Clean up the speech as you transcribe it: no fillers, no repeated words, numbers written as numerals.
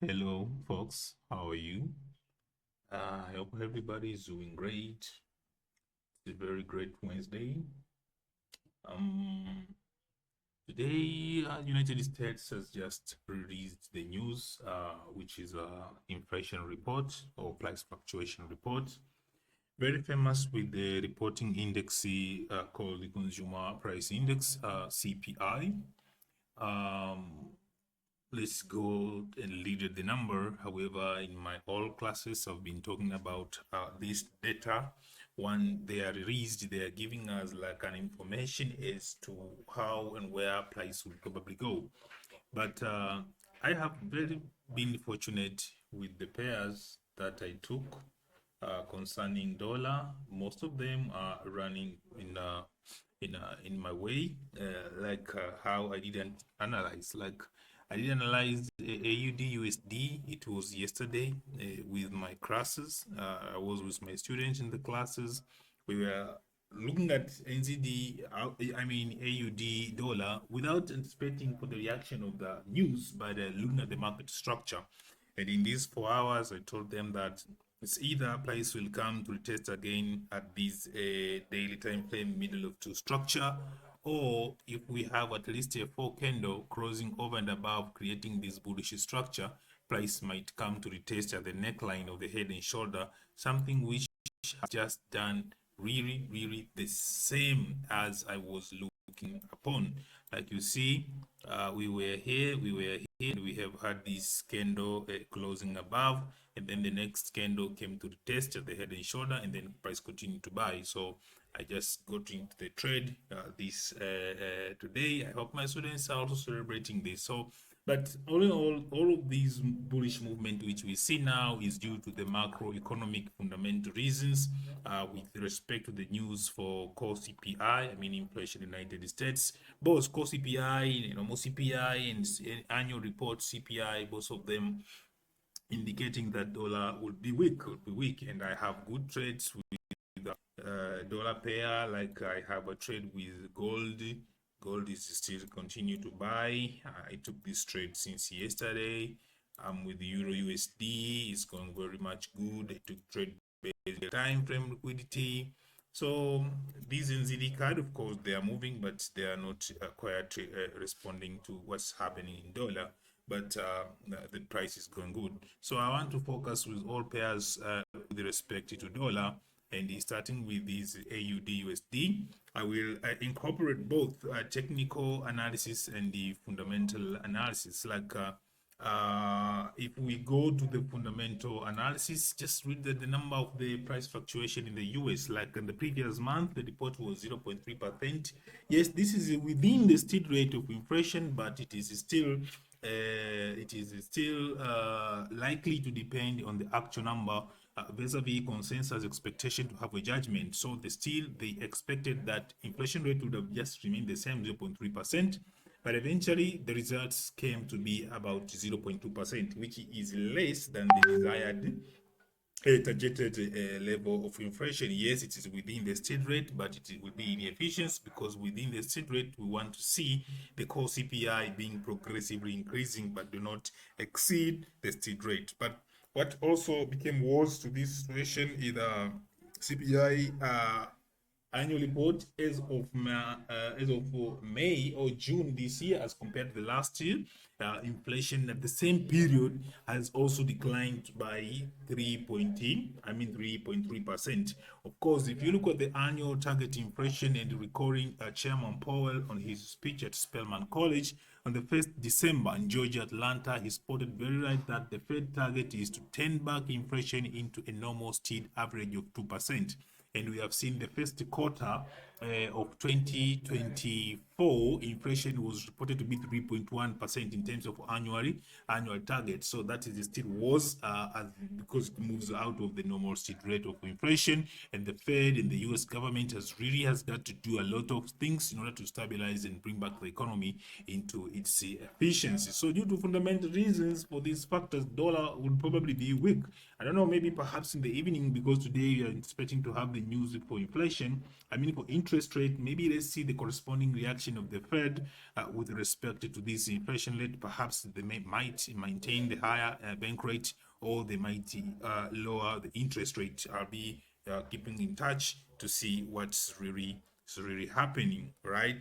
Hello, folks. How are you? I hope everybody is doing great. It's a very great Wednesday. Um, Today, United States has just released the news, which is a inflation report or price fluctuation report. Very famous with the reporting index called the Consumer Price Index, CPI. Um, let's go and lead at the number. However, in my all classes, I've been talking about this data. When they are released, they are giving us like an information as to how and where price will probably go. But I have very been fortunate with the pairs that I took concerning dollar. Most of them are running in my way, how I didn't analyze. Like I did analyze AUD USD. It was yesterday with my classes. I was with my students in the classes. We were looking at NZD, I mean AUD dollar, without anticipating for the reaction of the news, but looking at the market structure. And in these 4 hours, I told them that it's either price will come to retest again at this daily time frame middle of two structure, or if we have at least a 4 candle crossing over and above, creating this bullish structure, price might come to retest at the neckline of the head and shoulder, something which has just done really the same as I was looking upon. Like you see, we were here, and we have had this candle closing above, and then the next candle came to the test at the head and shoulder, and then price continued to buy. So I just got into the trade this today. I hope my students are also celebrating this. So, but all in all of these bullish movement which we see now is due to the macroeconomic fundamental reasons with respect to the news for core CPI, I mean inflation in the United States. Both core CPI, normal CPI, and annual report CPI, both of them indicating that dollar would be weak, and I have good trades with dollar pair. Like I have a trade with gold. Gold is still continue to buy. I took this trade since yesterday. With the Euro USD, it's going very much good. I took trade based on time frame liquidity. So these NZD card, of course, they are moving, but they are not quite responding to what's happening in dollar. But the price is going good. So I want to focus with all pairs with respect to dollar, and starting with this AUD USD. I will incorporate both technical analysis and the fundamental analysis. Like if we go to the fundamental analysis, just read the number of the price fluctuation in the US. Like in the previous month, the report was 0.3%. Yes, this is within the still rate of inflation, but it is still likely to depend on the actual number vis-a-vis consensus expectation to have a judgment. So they expected that inflation rate would have just remained the same 0.3%, but eventually the results came to be about 0.2%, which is less than the desired targeted level of inflation. Yes, it is within the state rate, but it will be inefficient because within the state rate, we want to see the core CPI being progressively increasing, but do not exceed the state rate. But what also became worse to this situation is the CPI annual report as of May or June this year as compared to the last year. Inflation at the same period has also declined by 3.3%. Of course, if you look at the annual target inflation and recalling Chairman Powell on his speech at Spelman College on the 1st December in Georgia, Atlanta, he spotted very right that the Fed target is to turn back inflation into a normal steady average of 2%. And we have seen the first quarter of 2024, inflation was reported to be 3.1% in terms of annual target. So that is still was because it moves out of the normal state rate of inflation. And the Fed and the U.S. government has got to do a lot of things in order to stabilize and bring back the economy into its efficiency. So due to fundamental reasons for these factors, dollar would probably be weak. I don't know, maybe perhaps in the evening, because today we are expecting to have the news for inflation, I mean for interest interest rate. Maybe let's see the corresponding reaction of the Fed with respect to this inflation rate. Perhaps they might maintain the higher bank rate, or they might lower the interest rate. I'll be keeping in touch to see what's really happening, right?